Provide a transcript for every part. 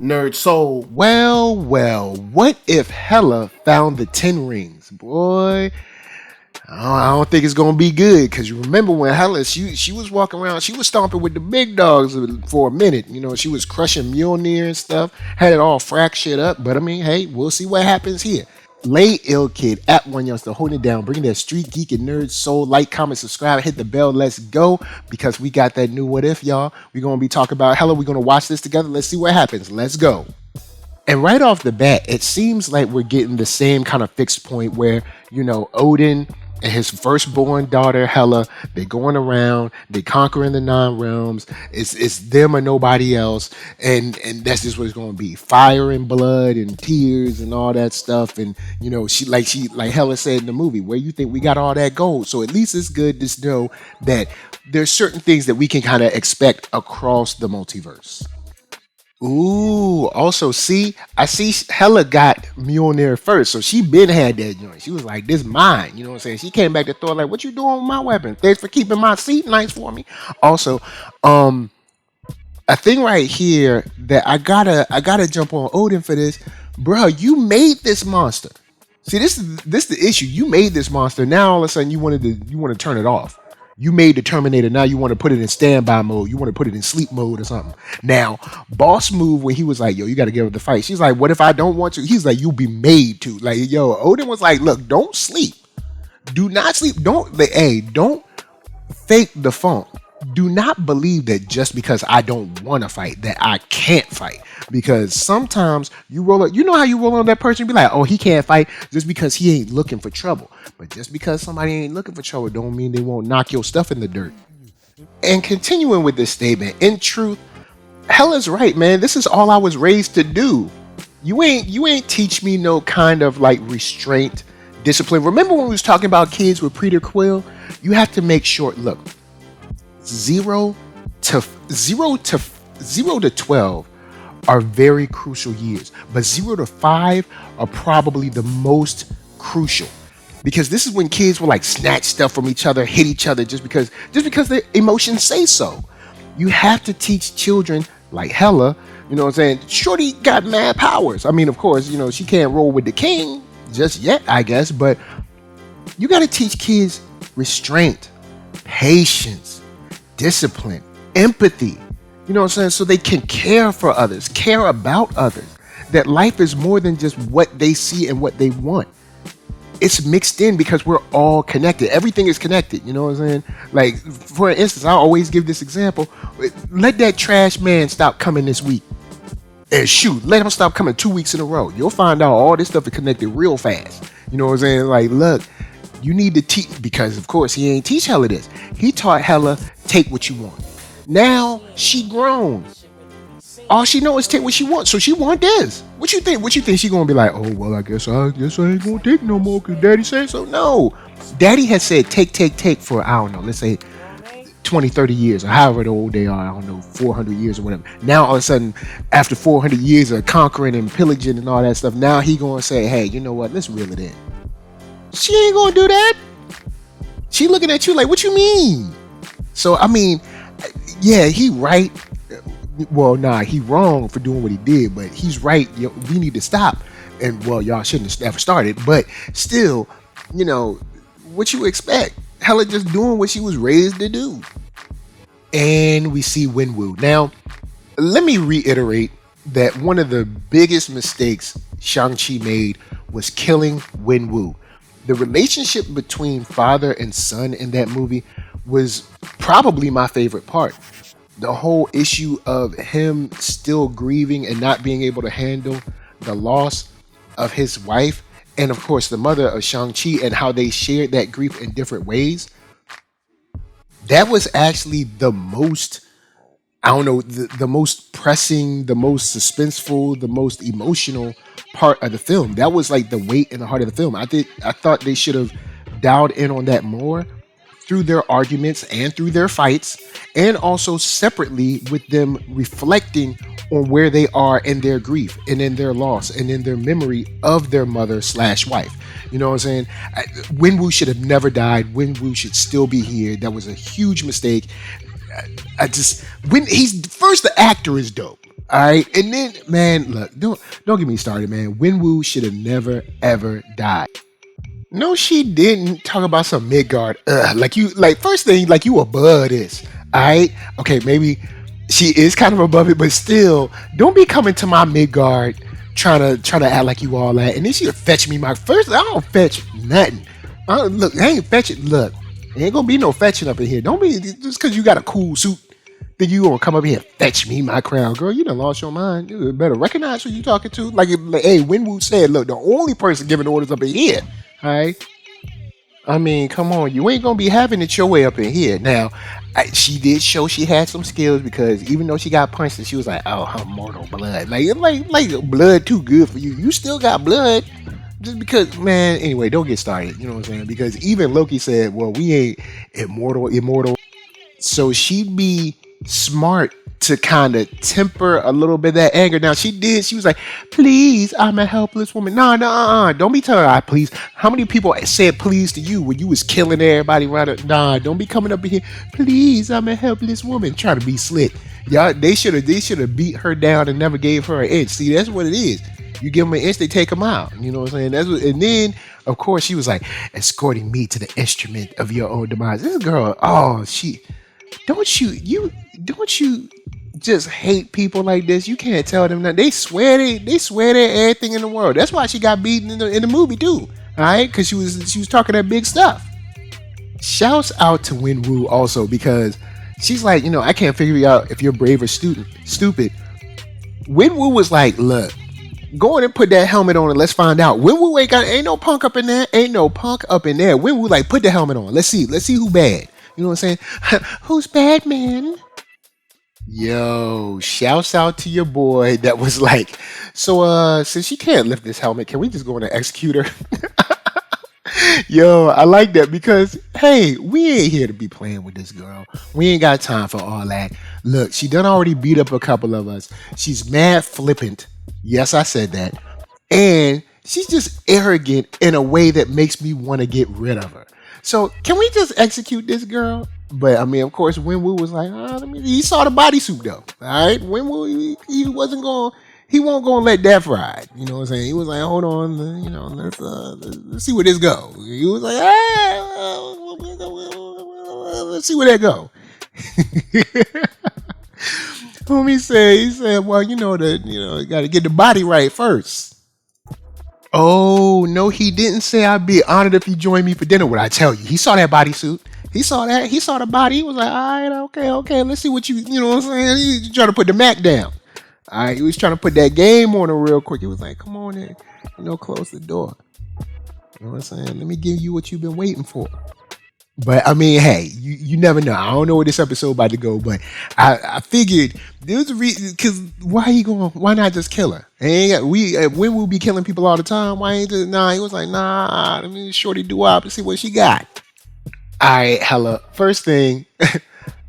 NERDSoul. Well, what if Hela found the 10 rings? Boy, I don't think it's gonna be good. Cause you remember when Hela she was walking around, she was stomping with the big dogs for a minute. You know, she was crushing Mjolnir and stuff, had it all fractured up. But I mean, hey, we'll see what happens here. Lay ill kid at OneYoungsta holding it down, bringing that street geek and nerd soul. Like, comment, subscribe, hit the bell. Let's go because we got that new what if, y'all. We're gonna be talking about Hela. We're gonna watch this together. Let's see what happens. Let's go. And right off the bat, it seems like we're getting the same kind of fixed point where, you know, Odin and his firstborn daughter, Hela, they're going around, they're conquering the 9 realms. It's them or nobody else. And that's just what it's going to be. Fire and blood and tears and all that stuff. And, you know, she like Hela said in the movie, where you think we got all that gold? So at least it's good to know that there's certain things that we can kind of expect across the multiverse. Ooh, also I see Hela got Mjolnir first, so she been had that joint. She was like, this mine, you know what I'm saying? She came back to Thor like, what you doing with my weapon? Thanks for keeping my seat nice for me. Also, a thing right here that I gotta jump on Odin for this. Bro, you made this monster. See, this is the issue. You made this monster. Now all of a sudden you want to turn it off. You made the Terminator. Now you want to put it in standby mode. You want to put it in sleep mode or something. Now, boss move when he was like, yo, you got to get up the fight. She's like, what if I don't want to? He's like, you'll be made to. Like, yo, Odin was like, look, don't sleep. Do not sleep. Don't fake the funk. Do not believe that just because I don't want to fight, that I can't fight. Because sometimes you roll up, you know how you roll on that person and be like, oh, he can't fight just because he ain't looking for trouble. But just because somebody ain't looking for trouble don't mean they won't knock your stuff in the dirt. And continuing with this statement, in truth, Hela's right, man. This is all I was raised to do. You ain't teach me no kind of like restraint, discipline. Remember when we was talking about kids with Peter Quill? You have to make sure, look, 0 to 12 are very crucial years, but 0 to 5 are probably the most crucial, because this is when kids will like snatch stuff from each other, hit each other just because their emotions say so. You have to teach children like Hela, you know what I'm saying? Shorty got mad powers. I mean, of course, you know, she can't roll with the king just yet, I guess, but you got to teach kids restraint, patience, discipline, empathy, you know what I'm saying? So they can care for others, care about others. That life is more than just what they see and what they want. It's mixed in because we're all connected. Everything is connected, you know what I'm saying? Like, for instance, I always give this example. Let that trash man stop coming this week. And shoot, let him stop coming 2 weeks in a row. You'll find out all this stuff is connected real fast. You know what I'm saying? Like, look, you need to teach, because of course he ain't teach Hela this. He taught Hela, take what you want. Now she grown. All she know is take what she wants. So she want this. What you think? What you think she gonna be like? Oh well, I guess I ain't gonna take no more because Daddy said so. No, Daddy has said take for, I don't know, let's say 20, 30 years or however old they are. I don't know, 400 years or whatever. Now all of a sudden, after 400 years of conquering and pillaging and all that stuff, now he gonna say, hey, you know what? Let's reel it in. She ain't gonna do that. She looking at you like, what you mean? So I mean, yeah, he right. Well, nah, he wrong for doing what he did, but he's right. We need to stop. And well, y'all shouldn't have ever started, but still, you know, what you expect? Hela just doing what she was raised to do. And we see Wenwu. Now, let me reiterate that one of the biggest mistakes Shang-Chi made was killing Wenwu. The relationship between father and son in that movie was probably my favorite part. The whole issue of him still grieving and not being able to handle the loss of his wife, and of course the mother of Shang-Chi, and how they shared that grief in different ways. That was actually the most, I don't know, the most pressing, the most suspenseful, the most emotional part of the film. That was like the weight and the heart of the film. I thought they should have dialed in on that more through their arguments and through their fights, and also separately with them reflecting on where they are in their grief and in their loss and in their memory of their mother/wife. You know what I'm saying? Wenwu should have never died. Wenwu should still be here. That was a huge mistake. When he's first, the actor is dope. All right, and then man, look, don't get me started, man. Wenwu should have never ever died. No, she didn't. Talk about some Midgard. Like you, like first thing, like you above this. All right, okay, maybe she is kind of above it, but still, don't be coming to my Midgard trying to act like you all that. And then she'll fetch me my first. I don't fetch nothing. Look, I ain't fetching. Look, ain't gonna be no fetching up in here. Don't be just because you got a cool suit. Then you gonna come up here and fetch me my crown, girl? You done lost your mind. You better recognize who you talking to. Like hey, Wenwu said, look, the only person giving orders up in here. All right. I mean, come on, you ain't gonna be having it your way up in here. Now, she did show she had some skills because even though she got punched, she was like, "Oh, her mortal blood, like blood too good for you. You still got blood." Just because, man. Anyway, don't get started. You know what I'm saying? Because even Loki said, "Well, we ain't immortal." So she'd be smart to kind of temper a little bit of that anger. Now she did. She was like, "Please, I'm a helpless woman." Nah. Don't be telling her, please. How many people said please to you when you was killing everybody around it? Nah, don't be coming up in here. Please, I'm a helpless woman. Trying to be slick. Y'all, they should have beat her down and never gave her an inch. See, that's what it is. You give them an inch, they take them out. You know what I'm saying? And then, of course, she was like, escorting me to the instrument of your own demise. This girl, don't you just hate people like this? You can't tell them that they swear they're everything in the world. That's why she got beaten in the movie too. All right, because she was talking that big stuff. Shouts out to Wenwu also because she's like, I can't figure out if you're brave or stupid. Wenwu was like, look, go in and put that helmet on and let's find out. Wenwu ain't no punk up in there. Wenwu like, put the helmet on. Let's see who bad. You know what I'm saying? Who's bad, man? Yo, shouts out to your boy that was like, so since she can't lift this helmet, can we just go in and execute her? Yo, I like that because hey, we ain't here to be playing with this girl. We ain't got time for all that. Look, she done already beat up a couple of us. She's mad flippant. Yes, I said that. And she's just arrogant in a way that makes me want to get rid of her. So can we just execute this girl? But I mean, of course, Wenwu was like, he saw the bodysuit though. All right, Wenwu, he won't gonna let that ride. You know what I'm saying? He was like, hold on, let's see where this go. He was like, let's see where that go. He said, well, you got to get the body right first. Oh, no, he didn't say I'd be honored if you join me for dinner. What I tell you, he saw that bodysuit. He saw that. He saw the body. He was like, all right, okay. Let's see what you know what I'm saying? He trying to put the Mac down. All right, he was trying to put that game on her real quick. He was like, come on in, close the door. You know what I'm saying? Let me give you what you've been waiting for. But I mean, hey, you never know. I don't know where this episode about to go, but I figured there was a reason. Because why not just kill her? When we'll be killing people all the time, why ain't just he was like, let me shorty do up and see what she got. All right, Hela. First thing,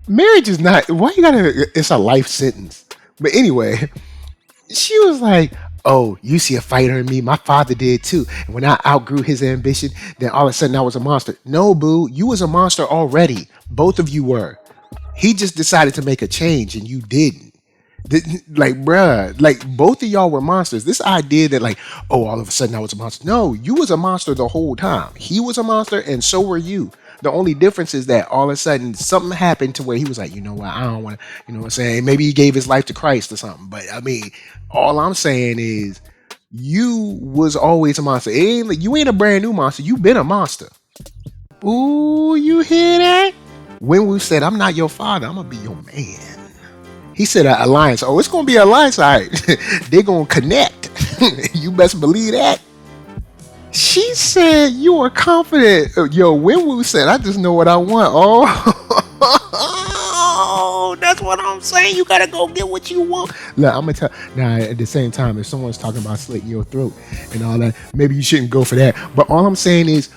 marriage is not. Why you gotta? It's a life sentence. But anyway, she was like, oh, you see a fighter in me? My father did too. And when I outgrew his ambition, then all of a sudden I was a monster. No, boo, you was a monster already. Both of you were. He just decided to make a change and you didn't. Like, bruh, like both of y'all were monsters. This idea that like, oh, all of a sudden I was a monster. No, you was a monster the whole time. He was a monster and so were you. The only difference is that all of a sudden something happened to where he was like, you know what, I don't want to, you know what I'm saying? Maybe he gave his life to Christ or something. But I mean, all I'm saying is you was always a monster. You ain't a brand new monster. You've been a monster. Ooh, you hear that? Wenwu said, I'm not your father. I'm going to be your man. He said an alliance. Oh, it's going to be an alliance. All right. They're going to connect. You best believe that. She said you were confident. Yo, Wenwu said, I just know what I want. Oh, that's what I'm saying. You gotta go get what you want. Look, I'm gonna tell. Now, at the same time, if someone's talking about slitting your throat and all that, maybe you shouldn't go for that. But all I'm saying is,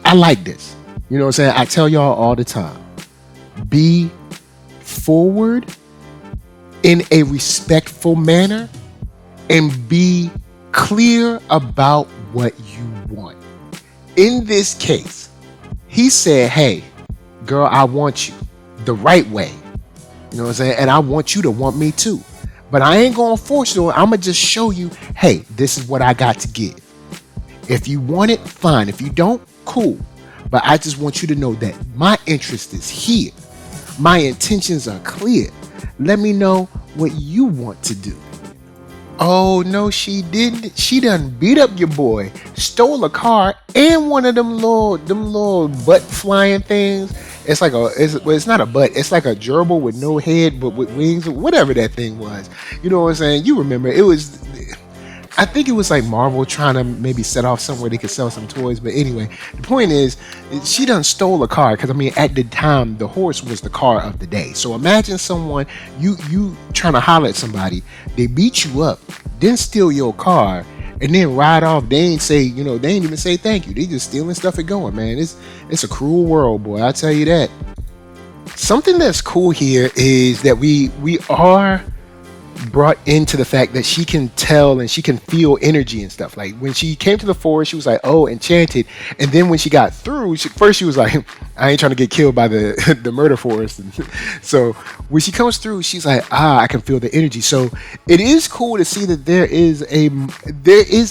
I like this. You know what I'm saying? I tell y'all all the time, be forward in a respectful manner and be clear about what you want. In this case, he said, hey, girl, I want you the right way. You know what I'm saying? And I want you to want me too. But I ain't gonna force you. I'm gonna just show you, hey, this is what I got to give. If you want it, fine. If you don't, cool. But I just want you to know that my interest is here. My intentions are clear. Let me know what you want to do. Oh no, she didn't. She done beat up your boy, stole a car, and one of them little butt flying things. It's not a butt. It's like a gerbil with no head but with wings, or whatever that thing was. You know what I'm saying? You remember it was. I think it was like Marvel trying to maybe set off somewhere they could sell some toys. But anyway, the point is, she done stole a car. Because, I mean, at the time, the horse was the car of the day. So imagine someone, you trying to holler at somebody. They beat you up, then steal your car, and then ride off. They ain't say, they ain't even say thank you. They just stealing stuff and going, man. It's a cruel world, boy. I tell you that. Something that's cool here is that we are brought into the fact that she can tell and she can feel energy and stuff. Like when she came to the forest, she was like, oh, enchanted. And then when she got through, first she was like, I ain't trying to get killed by the the murder forest. And so when she comes through, she's like, I can feel the energy. So it is cool to see that there is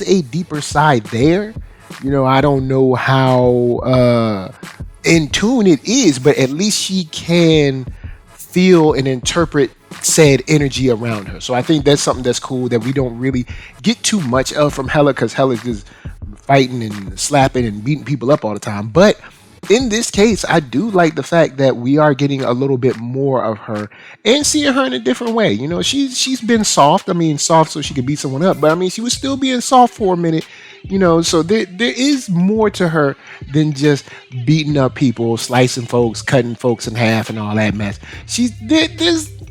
a deeper side there. I don't know how in tune it is, but at least she can feel and interpret said energy around her. So I think that's something that's cool that we don't really get too much of from Hela, because Hela's just fighting and slapping and beating people up all the time. But in this case, I do like the fact that we are getting a little bit more of her and seeing her in a different way. She's been soft. I mean, soft so she could beat someone up, but I mean, she was still being soft for a minute. So there is more to her than just beating up people, slicing folks, cutting folks in half, and all that mess.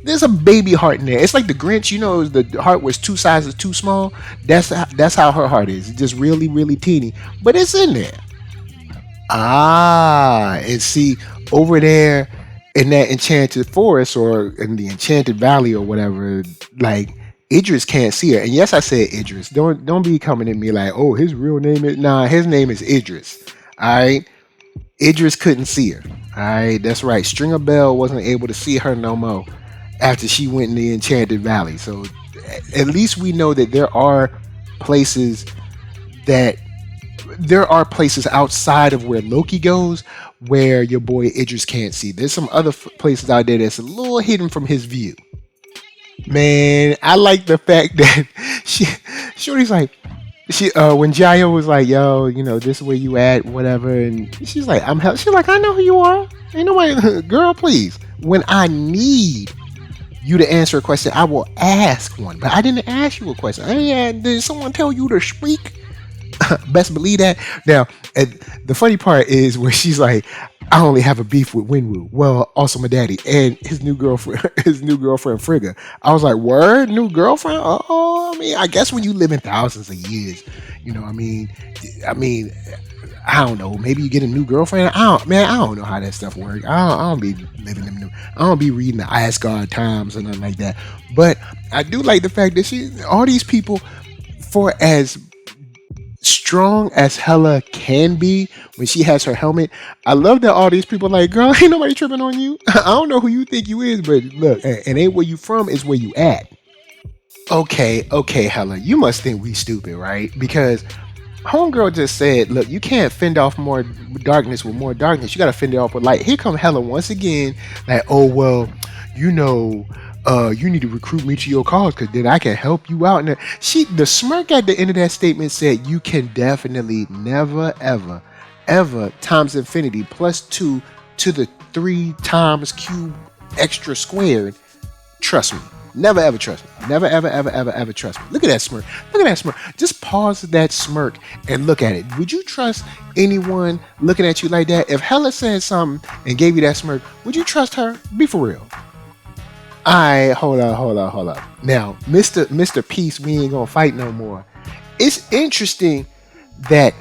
There's a baby heart in there. It's like the Grinch, the heart was 2 sizes too small. That's how her heart is. It's just really, really teeny, but it's in there. And see, over there in that enchanted forest or in the enchanted valley or whatever, like, Idris can't see her. And yes, I said Idris. Don't be coming at me like, oh, his real name is... Nah, his name is Idris. Alright? Idris couldn't see her. Alright, that's right. Stringer Bell wasn't able to see her no more after she went in the enchanted valley. So at least we know that there are places outside of where Loki goes where your boy Idris can't see. There's some other places out there that's a little hidden from his view. Man, I like the fact that Shorty's like, when Jiayi was like, yo, this is where you at, whatever, and she's like, she's like, I know who you are. Ain't nobody, girl, please. When I need you to answer a question, I will ask one, but I didn't ask you a question. Did someone tell you to speak? Best believe that. Now, the funny part is where she's like, I only have a beef with Wenwu. Well, also my daddy and his new girlfriend, Frigga. I was like, word, new girlfriend? Oh, I mean, I guess when you live in thousands of years, I mean, I don't know. Maybe you get a new girlfriend. I don't know how that stuff works. I don't be living them. I don't be reading the Asgard Times or nothing like that. But I do like the fact that all these people, for as strong as Hela can be when she has her helmet, I love that all these people are like, girl, ain't nobody tripping on you. I don't know who you think you is, but look, and ain't where you from, is where you at. Okay, Hela, you must think we stupid, right? Because homegirl just said, look, you can't fend off more darkness with more darkness. You gotta fend it off with light. Here come Hela once again, like, oh well, you need to recruit me to your cause because then I can help you out. And the smirk at the end of that statement said, you can definitely never, ever times infinity plus 2 to the 3 times cube extra squared. Trust me. Never, ever trust me. Never, ever trust me. Look at that smirk. Just pause that smirk and look at it. Would you trust anyone looking at you like that? If Hela said something and gave you that smirk, would you trust her? Be for real. Alright, hold up. Now, Mr. Peace, we ain't gonna fight no more. It's interesting that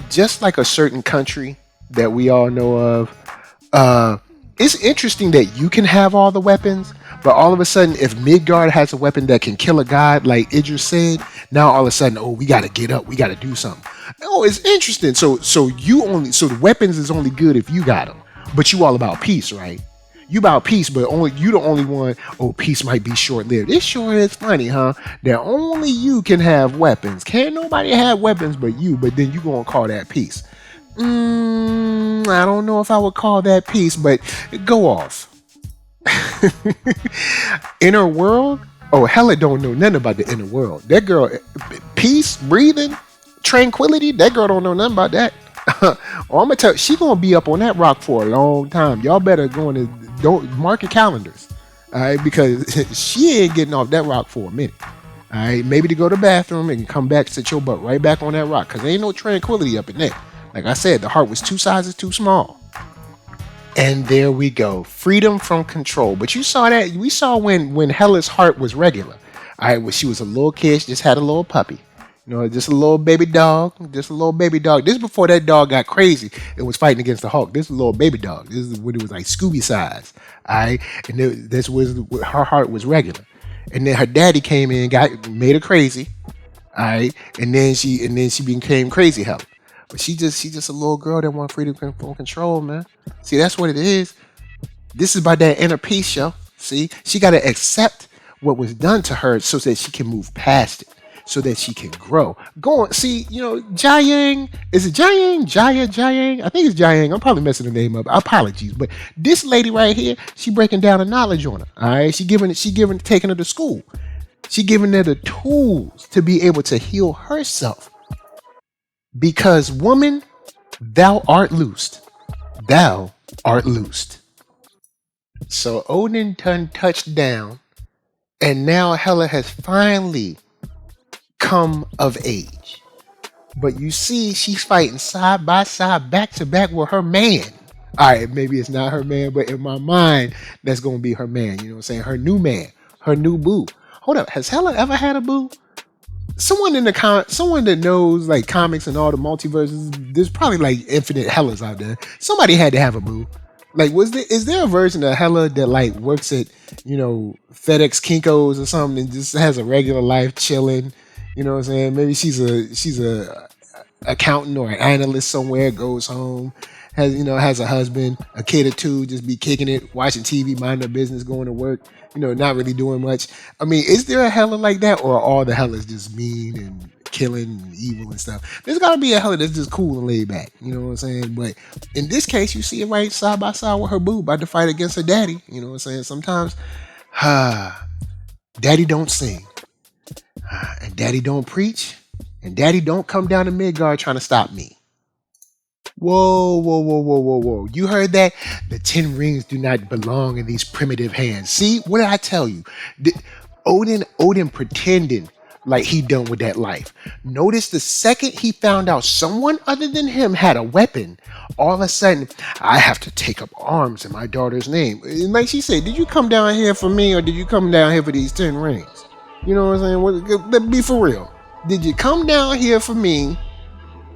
just like a certain country that we all know of, it's interesting that you can have all the weapons, but all of a sudden, if Midgard has a weapon that can kill a god, like Idris said, now all of a sudden, oh, we gotta get up, we gotta do something. Oh, it's interesting. So the weapons is only good if you got them, but you all about peace, right? You about peace, but only you the only one. Oh, peace might be short lived. It sure is funny, huh? That only you can have weapons. Can't nobody have weapons but you. But then you gonna call that peace? I don't know if I would call that peace, but go off. Inner world? Oh, Hela don't know nothing about the inner world. That girl, peace, breathing, tranquility. That girl don't know nothing about that. Oh, I'm gonna tell you, she gonna be up on that rock for a long time. Y'all better don't mark your calendars, all right? Because she ain't getting off that rock for a minute. All right, maybe to go to the bathroom and come back, sit your butt right back on that rock. Cause there ain't no tranquility up in there. Like I said, the heart was 2 sizes too small. And there we go, freedom from control. But you saw that, we saw when Hela's heart was regular. All right, when she was a little kid, she just had a little puppy. You know, just a little baby dog, just a little baby dog. This is before that dog got crazy. It was fighting against the Hulk. This is a little baby dog. This is when it was like Scooby size. All right, and this was her heart was regular. And then her daddy came in, made her crazy. All right, and then she became crazy Hela. But she just a little girl that want freedom from control, man. See, that's what it is. This is about that inner peace, yo. See, she got to accept what was done to her so that she can move past it, so that she can grow. Go on, see, you know, Jiayi, is it Jiayi? Jiayi? I think it's Jiayi. I'm probably messing the name up. Apologies, but this lady right here, she breaking down the knowledge on her. All right, taking her to school. She giving her the tools to be able to heal herself. Because woman, thou art loosed. Thou art loosed. So Odin touched down, and now Hela has finally come of age. But you see, she's fighting side by side, back to back with her man. All right, maybe it's not her man, but in my mind, that's going to be her man. You know what I'm saying? Her new man, her new boo. Hold up, has Hela ever had a boo? Someone that knows like comics and all the multiverses, there's probably like infinite Helas out there. Somebody had to have a boo. Like, is there a version of Hela that like works at, you know, FedEx Kinko's or something and just has a regular life chilling? You know what I'm saying? Maybe she's a accountant or an analyst somewhere, goes home, has a husband, a kid or two, just be kicking it, watching TV, mind their business, going to work, you know, not really doing much. I mean, is there a Hela like that, or are all the Helas just mean and killing and evil and stuff? There's got to be a Hela that's just cool and laid back, you know what I'm saying? But in this case, you see it right side by side with her boo about to fight against her daddy, you know what I'm saying? Sometimes, daddy don't sing, and daddy don't preach, and daddy don't come down to Midgard trying to stop me. Whoa. You heard that? The 10 rings do not belong in these primitive hands. See, what did I tell you? Odin pretending like he done with that life. Notice the second he found out someone other than him had a weapon, all of a sudden, I have to take up arms in my daughter's name. And like she said, did you come down here for me, or did you come down here for these 10 rings? You know what I'm saying? Let's be for real. Did you come down here for me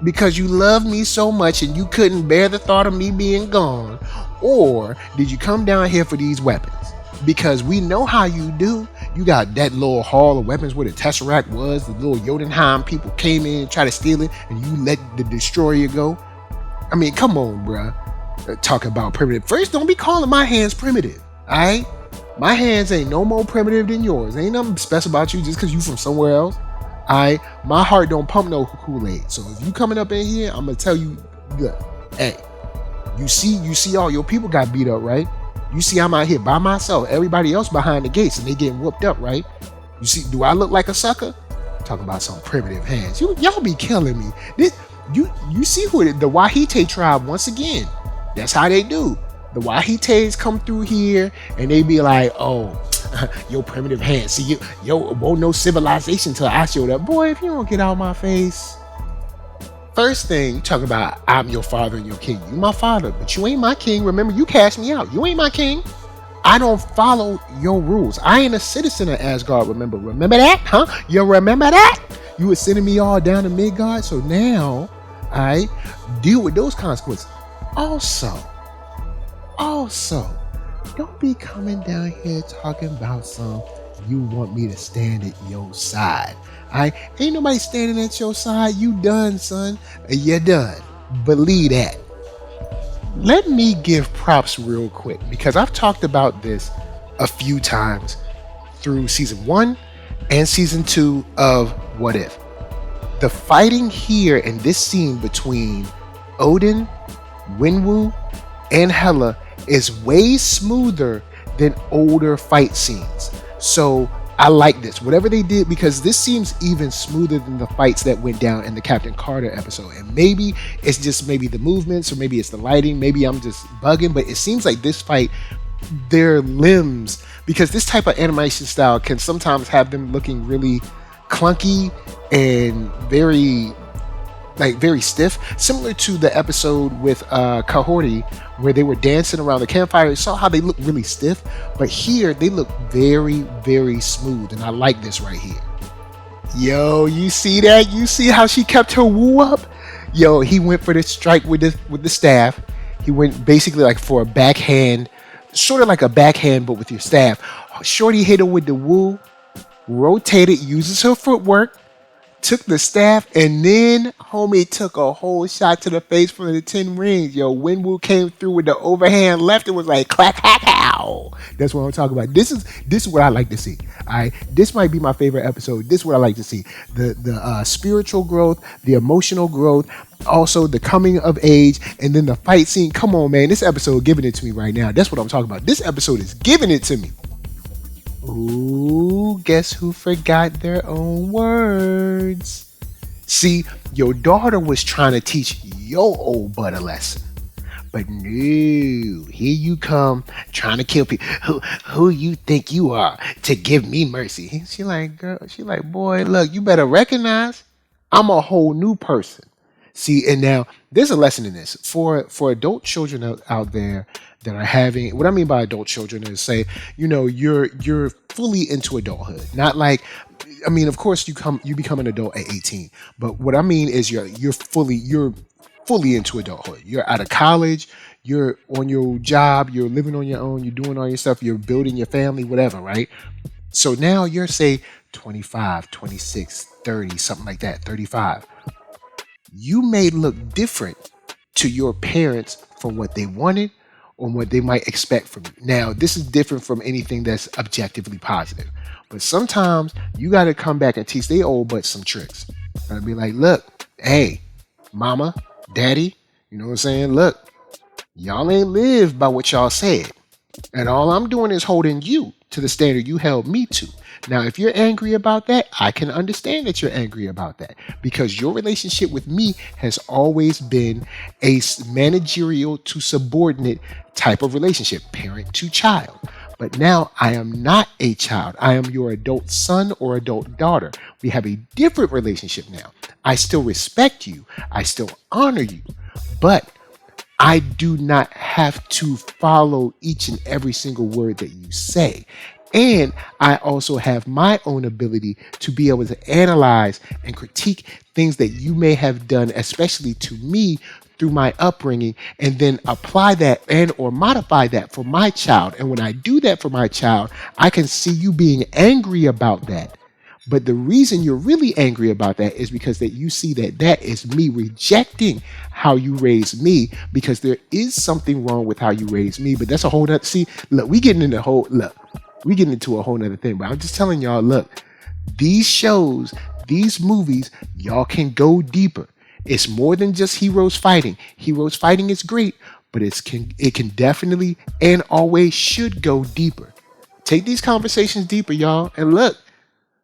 because you love me so much and you couldn't bear the thought of me being gone? Or did you come down here for these weapons? Because we know how you do. You got that little hall of weapons where the Tesseract was. The little Jotunheim people came in, tried to steal it, and you let the destroyer go. I mean, come on, bruh. Talk about primitive. First, don't be calling my hands primitive, all right? My hands ain't no more primitive than yours. Ain't nothing special about you just because you from somewhere else. Alright, my heart don't pump no Kool-Aid. So if you coming up in here, I'm gonna tell you, look, hey, you see all your people got beat up, right? You see I'm out here by myself, everybody else behind the gates, and they getting whooped up, right? You see, do I look like a sucker? Talking about some primitive hands. Y'all be killing me. You see who the Wahite tribe, once again, that's how they do. The Wahites come through here and they be like, oh, your primitive hands. See, yo, won't no civilization till I showed up. Boy, if you don't get out of my face. First thing, you talk about, I'm your father and your king. You my father, but you ain't my king. Remember, you cast me out. You ain't my king. I don't follow your rules. I ain't a citizen of Asgard, remember. Remember that, huh? You remember that? You were sending me all down to Midgard, so now I deal with those consequences. Also, don't be coming down here talking about you want me to stand at your side. Ain't nobody standing at your side. You done, son. You're done. Believe that. let me give props real quick because I've talked about this a few times through season 1 and season 2 of What If. The fighting here in this scene between Odin, Wenwu, and Hela is way smoother than older fight scenes. So I like this. Whatever they did, because this seems even smoother than the fights that went down in the Captain Carter episode. And maybe it's just maybe the movements, or maybe it's the lighting, maybe I'm just bugging, but it seems like this fight, their limbs, because this type of animation style can sometimes have them looking really clunky and very stiff, similar to the episode with Kahori where they were dancing around the campfire. You saw how they look really stiff, but here they look very, very smooth, and I like this right here. Yo, you see that? You see how she kept her Wu up? Yo, he went for the strike with the staff. He went basically like for a backhand, sort of like a backhand, but with your staff. Shorty hit her with the Wu, rotated, uses her footwork, took the staff, and then homie took a whole shot to the face from the 10 rings. Yo, Wenwu came through with the overhand left. It was like clack, clack, ow. That's what I'm talking about. This is what I like to see. All right, this might be my favorite episode. This is what I like to see: the spiritual growth, the emotional growth, also the coming of age, and then the fight scene. Come on, man, this episode giving it to me right now. That's what I'm talking about. This episode is giving it to me. Ooh, guess who forgot their own words? See, your daughter was trying to teach your old butt a lesson. But no, here you come trying to kill people. Who you think you are to give me mercy? She like, girl, she like, boy, look, you better recognize I'm a whole new person. See, and now there's a lesson in this for adult children out there that are having, what I mean by adult children is, say, you're fully into adulthood. Not like, I mean, of course you become an adult at 18, but what I mean is you're fully into adulthood. You're out of college, you're on your job, you're living on your own, you're doing all your stuff, you're building your family, whatever, right? So now you're, say, 25, 26, 30, something like that, 35. You may look different to your parents from what they wanted or what they might expect from you. Now, this is different from anything that's objectively positive. But sometimes you got to come back and teach they old butt some tricks. I'd be like, look, hey, mama, daddy, you know what I'm saying? Look, y'all ain't lived by what y'all said. And all I'm doing is holding you to the standard you held me to. Now, if you're angry about that, I can understand that you're angry about that, because your relationship with me has always been a managerial to subordinate type of relationship, parent to child. But now I am not a child. I am your adult son or adult daughter. We have a different relationship now. I still respect you. I still honor you. But I do not have to follow each and every single word that you say. And I also have my own ability to be able to analyze and critique things that you may have done, especially to me through my upbringing, and then apply that and or modify that for my child. And when I do that for my child, I can see you being angry about that. But the reason you're really angry about that is because that you see that is me rejecting how you raised me, because there is something wrong with how you raised me. But that's a whole nother, see, look, we getting into a whole nother thing. But I'm just telling y'all, look, these shows, these movies, y'all can go deeper. It's more than just heroes fighting. Heroes fighting is great, but it can definitely and always should go deeper. Take these conversations deeper, y'all. And look,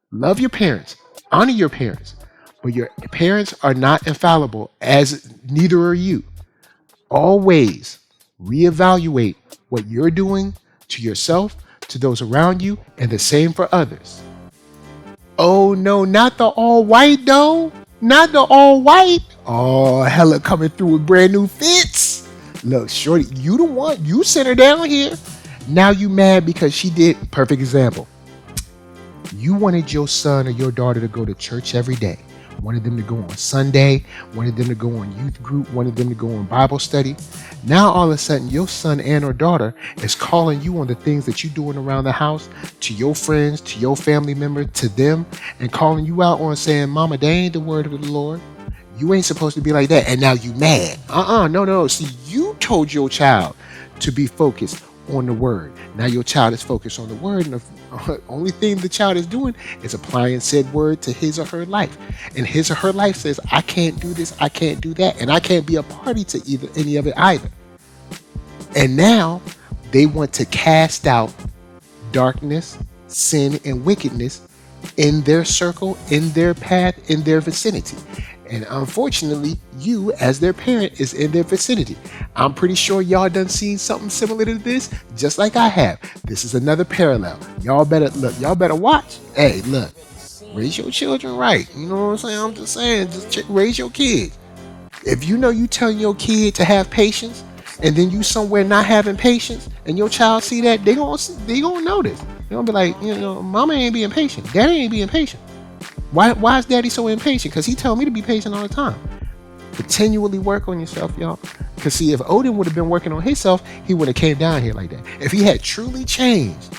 love your parents, honor your parents, but your parents are not infallible, as neither are you. Always reevaluate what you're doing to yourself, to those around you, and the same for others. Oh no, not the all white though. Not the all white. Oh, Hela coming through with brand new fits. Look, shorty, you the one. You sent her down here. Now you mad because she did. Perfect example. You wanted your son or your daughter to go to church every day. Wanted them to go on Sunday. Wanted them to go on youth group. Wanted them to go on Bible study. Now all of a sudden your son and or daughter is calling you on the things that you're doing around the house, to your friends, to your family member, to them, and calling you out on saying, mama, that ain't the word of the Lord. You ain't supposed to be like that. And now you mad. No. See, you told your child to be focused on the word. Now your child is focused on the word, and the only thing the child is doing is applying said word to his or her life. And his or her life says, I can't do this, I can't do that, and I can't be a party to either any of it either. And now they want to cast out darkness, sin, and wickedness in their circle, in their path, in their vicinity. And unfortunately, you as their parent is in their vicinity. I'm pretty sure y'all done seen something similar to this, just like I have. This is another parallel. Y'all better watch. Hey, look, raise your children right. You know what I'm saying? I'm just saying, just raise your kids. If you know you telling your kid to have patience, and then you somewhere not having patience, and your child see that, they gonna notice. They're gonna be like, mama ain't being patient, daddy ain't being patient. Why is daddy so impatient? Because he tell me to be patient all the time. Continually work on yourself, y'all. Because see, if Odin would have been working on himself, he would have came down here like that. If he had truly changed,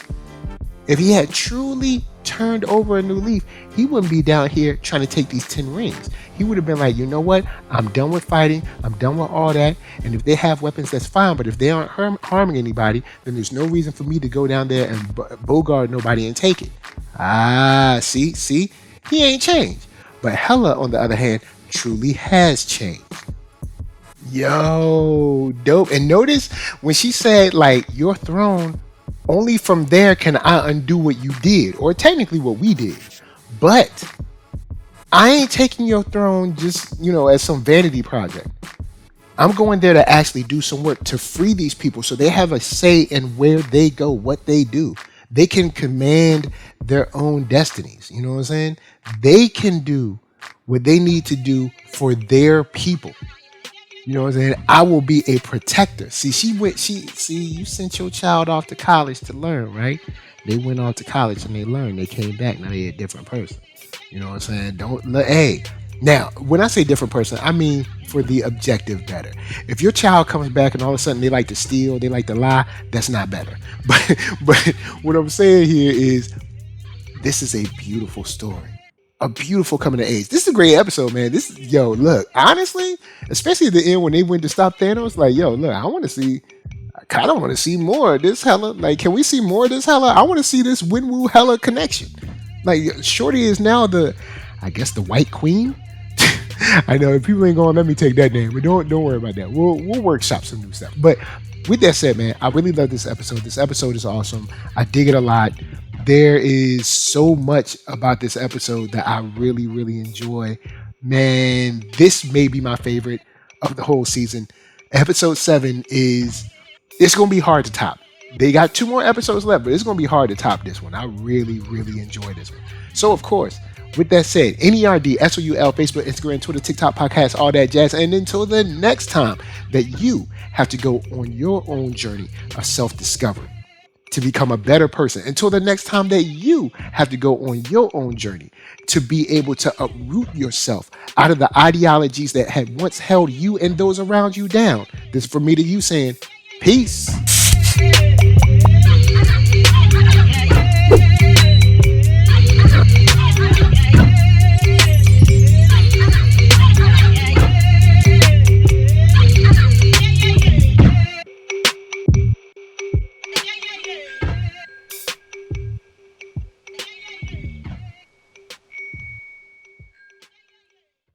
if he had truly turned over a new leaf, he wouldn't be down here trying to take these 10 rings. He would have been like, you know what? I'm done with fighting. I'm done with all that. And if they have weapons, that's fine. But if they aren't harming anybody, then there's no reason for me to go down there and bogart nobody and take it. See? He ain't changed. But Hela, on the other hand, truly has changed. Yo, dope. And notice when she said, like, your throne, only from there can I undo what you did, or technically what we did. But I ain't taking your throne just, as some vanity project. I'm going there to actually do some work to free these people so they have a say in where they go, what they do. They can command their own destinies. You know what I'm saying? They can do what they need to do for their people. You know what I'm saying? I will be a protector. See, you sent your child off to college to learn, right? They went off to college and they learned. They came back. Now they're a different person. You know what I'm saying? Now, when I say different person, I mean for the objective better. If your child comes back and all of a sudden they like to steal, they like to lie, that's not better. But what I'm saying here is this is a beautiful story. A beautiful coming of age. This is a great episode, man. Look, honestly, especially at the end when they went to stop Thanos, like, look, I kind of want to see more of this Hela. Like, can we see more of this Hela? I want to see this Wenwu Hela connection. Like, Shorty is now the White Queen. I know people ain't gonna let me take that name, but don't worry about that. We'll workshop some new stuff. But with that said, man, I really love this episode. This episode is awesome. I dig it a lot. There is so much about this episode that I really, really enjoy. Man, this may be my favorite of the whole season. Episode 7 it's going to be hard to top. They got 2 more episodes left, but it's going to be hard to top this one. I really, really enjoy this one. So, of course, with that said, NERDSoul, Facebook, Instagram, Twitter, TikTok, podcast, all that jazz. And until the next time that you have to go on your own journey of self-discovery to become a better person, until the next time that you have to go on your own journey to be able to uproot yourself out of the ideologies that had once held you and those around you down. This is for me to you saying, peace.